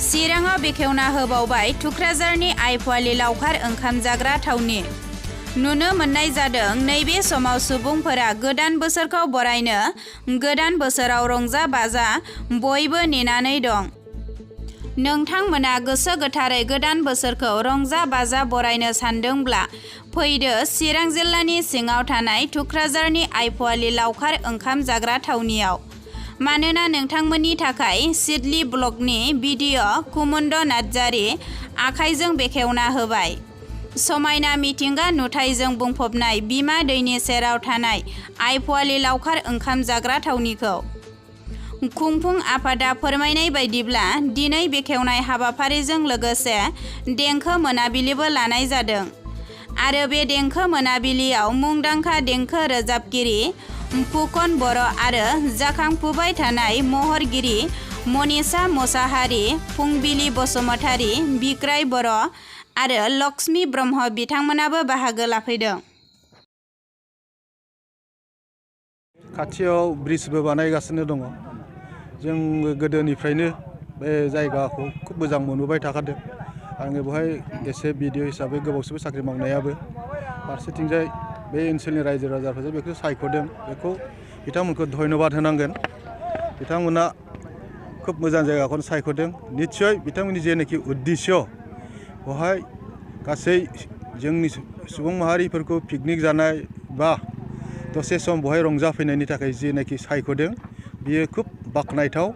चिराङाव बेखेवना होबावबाय थुक्राझारनि आयफवालि लावखार ओंखाम जाग्रा थावनि। नुनो मोननाय जादों नैबे समाव सुबुंफोरा गोदान बोसोरखौ बरायनो गोदान बोसोराव रंजा बाजा बयबो नेनानै दं। नोंथांमोना गोसो गोथारै गोदान बोसोरखौ रंजा बाजा बरायनो सानदोंब्ला फैदो चिरां जिल्लानि सिङाव थानाय थुक्राझारनि आयफवालि लावखार ओंखाम जाग्रा थावनियाव। मानोना नोंथांमोननि थाखाय सिडली ब्लगनि भिडिअ' कुमुन्द नार्जारि आखाइजों बेखेवना होबाय। समायना मिथिंगा नुथायजों बुंफबनाय बिमा दैनि सेराव थानाय आयफवालि लावखार ओंखाम जाग्रा थावनिखौ खुंफुं आफादा फोरमायनाय बायदिब्ला दिनै बेखेवनाय हाबाफारिजों लोगोसे देंखो मोनाबिलिबो लानाय जादों आरो बे देंखो मोनाबिलियाव मुंदांखा देंखो रोजाबगिरि फुकन बर' आरो जाखांफुबाय थानाय महरगिरि मनिषा मोसाहारि, फुंबिलि बसुमतारी, बिग्राय बर' आरो लक्ष्मी ब्रह्म बिथांमोनाबो बाहागो लाफैदों। खाथियाव ब्रिजबो बानायगासिनो दङ। जों गोदोनिफ्रायनो बे जायगाखौ खुब मोजां मोनबोबाय थाखादों। आङो बेवहाय एसे भिडिअ हिसाबै गोबावसैबो साख्रि मावनायाबो फारसेथिंजाय बे ओनसोलनि रायजो राजाफोरजों बेखौ सायख'दों। बेखौ बिथांमोनखौ धन्यबाद होनांगोन। बिथांमोना खुब मोजां जायगाखौनो सायख'दों। निस्सय बिथांमोननि जेनाखि उद्देश्य बेवहाय गासै जोंनि सुबुं माहारिफोरखौ पिकनिक जानाय बा दसे सम बेवहाय रंजाफैनायनि थाखाय जेनाखि सायख'दों बियो खुब बाख्नायथाव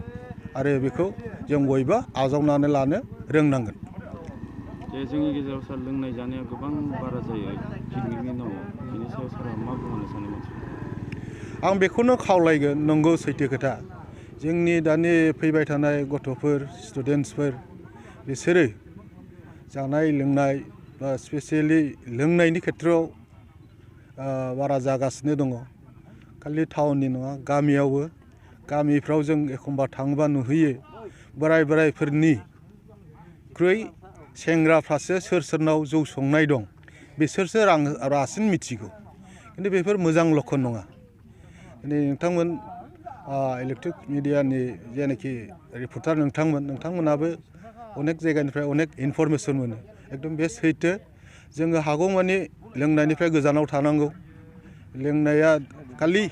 आरो बेखौ जों बयबो आजावनानै लानो रोंनांगोन। जोंनि गेजेराव सार लोंनाय जानाया गोबां बारा जायो पिकनिकनि नामाव, बेनि सायाव सारा मा बुंनो सानो मानसिफोरा? आं बेखौनो खावलायगोन, नंगौ सैथो खोथा। जोंनि दानि फैबाय थानाय गथ'फोर स्टुडेन्टसफोर बिसोरो जानाय लोंनाय बा स्पेसियेलि लोंनायनि खेथ्रआव बारा जागासिनो दङ। खालि टाउननि नङा, गामियावबो गामिफ्राव जों एखमबा थाङोबा नुहैयो बोराइफोरनिख्रुइ सेंग्राफ्रासो सोर सोरनाव जौ संनाय दं बिसोरसो रासिन मिथिगौ। खिन्थु बेफोर मोजां लक्षन नङा। नोंथांमोन इलेक्ट्रिक मिडियानि जेनाखि रिपर्टार नोंथांमोनाबो अनेक जायगानिफ्राय अनेक इनफरमेसन मोनो। एकदम बे सैथो। जोङो हागौमानि लोंनायनिफ्राय गोजानाव थानांगौ। लोंनाया खालि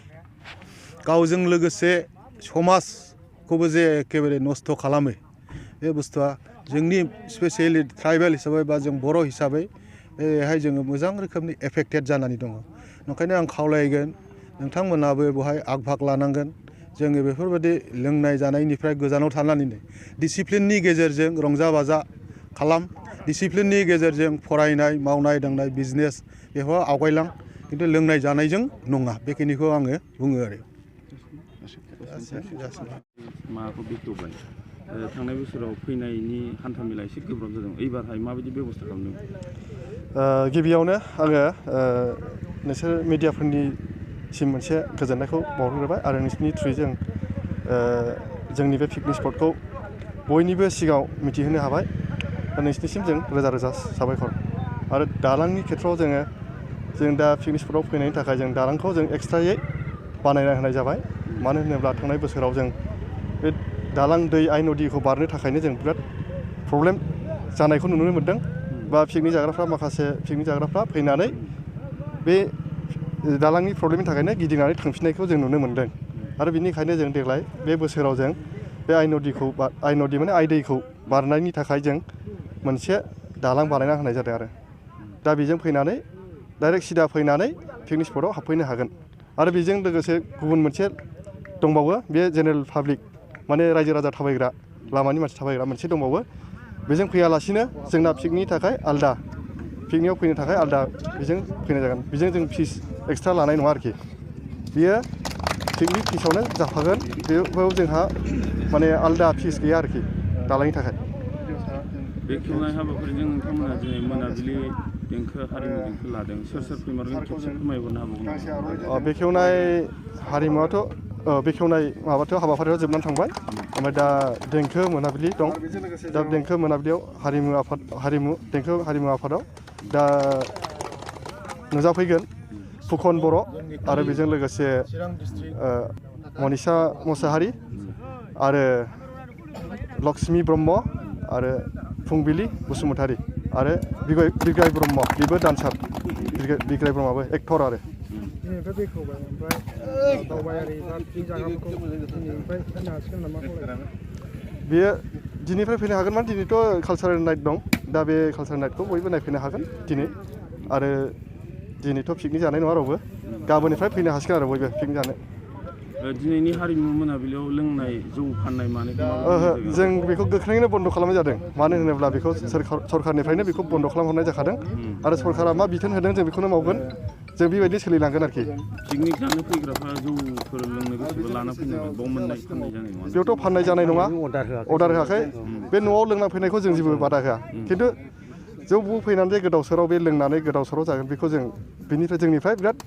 गावजों लोगोसे समाजखौबो जे एखेबारे नस्थ' खालामो, बे बुस्थुआ जोंनि स्पेसियेलि ट्राइबेल हिसाबै बा जों बर' हिसाबै बेहाय जोङो मोजां रोखोमनि एफेक्टेड जानानै दङ। ओंखायनो आं खावलायगोन नोंथांमोनाबो बेवहाय आग भाग लानांगोन। जोङो बेफोरबायदि लोंनाय जानायनिफ्राय गोजानाव थानानैनो डिसिप्लिननि गेजेरजों रंजा बाजा खालाम। डिसिप्लिननि गेजेरजों फरायनाय मावनाय दांनाय बिजनेस बेफोराव आवगायलां। खिन्थु लोंनाय जानायजों नङा, बेखिनिखौ आङो बुङो आरो। माखौ बेखेवबाय थांनाय बोसोराव फैनायनि हान्थामेला एसे गोब्राब जादों, एबारहाय माबायदि बेब'स्था खालामदों? गिबियावनो आङो नोंसोर मिडियाफोरनिसिम मोनसे गोजोननायखौ बावहरग्रोबाय आरो नोंसोरनि थ्रुयै जोंनि बे पिकनिक स्पटखौ बयनिबो सिगाङाव मिथिहोनो हाबाय। नोंसोरनिसिम जों रोजा रोजा साबायखर। आरो दालांनि खेथ्रआव जों दा पिकनिक स्पटआव फैनायनि थाखाय जों दालांखौ जों एक्सट्रायै बानायना होनाय जाबाय। मानो होनोब्ला थांनाय बोसोराव जों बे दालां दै आइ नदीखौ बारनो थाखायनो जों बिराद प्रब्लेम जानायखौ नुनो मोन्दों। बा पिकनिक जाग्राफ्रा फैनानै बे दालांनि प्रब्लेमनि थाखायनो गिदिंनानै थांफिननायखौ जों नुनो मोन्दों। आरो बिनिखायनो जों देग्लाय बे बोसोराव जों बे आइ नदि माने आइ दैखौ बारनायनि थाखाय जों मोनसे दालां बानायना होनाय जादों। आरो दा बेजों फैनानै डाइरेक्ट सिदा फैनानै पिकनिक स्पटआव हाबफैनो हागोन। आरो बेजों लोगोसे गुबुन मोनसे दंबावो, बे जेनेरेल पाब्लिक माने रायजो राजा थाबायग्रा लामानि मानसि थाबायग्रा मोनसे दंबावो। बेजों फैयालासिनो जोंना पिकनिकनि थाखाय आलदा, पिकनिकआव फैनो थाखाय आलदा बेजों फैनाय जागोन। बेजों जों फिस एक्सट्रा लानाय नङा आरोखि। बियो पिकनिक फिसावनो जाफागोन। बेयाव जोंहा माने आलदा फिस गैया आरोखि दालांनि थाखाय। बेखेवनाय हाबाफारिजों नोंथांमोना दिनै मोनाबिलि देंखो हारिमु देंखो लादों। सोर फोरमायगोन खेबसे फोरमायहरनो हाबावगोन? बेखेवनाय हारिमुआथ' बेखेवनाय हाबाफारिया जोबनानै थांबाय। ओमफ्राय दा देंखो मोनाबिलि दं। दा देंखो मोनाबिलियाव देंखो हारिमु आफादाव दा नुजाफैगोन फुकन बर' आरो बेजों लोगोसे मनिषा मोसाहारि आरो लक्ष्मी ब्रह्म आरो फुंबिलि बसुमतारी आरो बिग्राय ब्रह्म बेबो डान्सार बिग्राय ब्रह्मआबो एक्टर आरो दिनैनिफ्राय बेखेवबाय ओमफ्राय दावबायारि बा पिकनिक जाग्राफोरखौ दिनैनिफ्राय फैनो हासिगोन नामा खावलायदों बेयो दिनैनिफ्राय फैनो हागोन माने दिनैथ' कालसारेल नाइट दं दा बे कालसारेल नाइटखौ बयबो नायफैनो हागोन दिनै आरो दिनैथ' पिकनिक जानाय नङा रावबो गाबोननिफ्राय फैनो हासिगोन आरो बयबो पिकनिक जानो दिनैनि हारिमु मोनाबिलियाव लोंनाय जौ फाननाय मानायखौ जों बेखौ गोख्रैनो बन्द' खालामनाय जादों मानो होनोब्ला बेखौ सरखारनिफ्रायनो बेखौ बन्द' खालामहरनाय जाखादों आरो सरकारा मा बिथोन होदों जों बेखौनो मावगोन जों बेबायदि सोलिलांगोन आरोखि पिकनिक जानो फैग्राफ्रा जौफोर लोंनो गोसोबा लाना फैनो हागोन बाव मोननाय फाननाय जानाय नङा बेयावथ' फाननाय जानाय नङा अर्डार होआखै बे न'आव लोंना फैनायखौ जों जेबो बादा होआ खिन्थु जौ फैनानै गोदाव सोराव बे लोंनानै गोदाव सोराव जागोन बेखौ जों बेनिफ्राय जोंनिफ्राय बिराद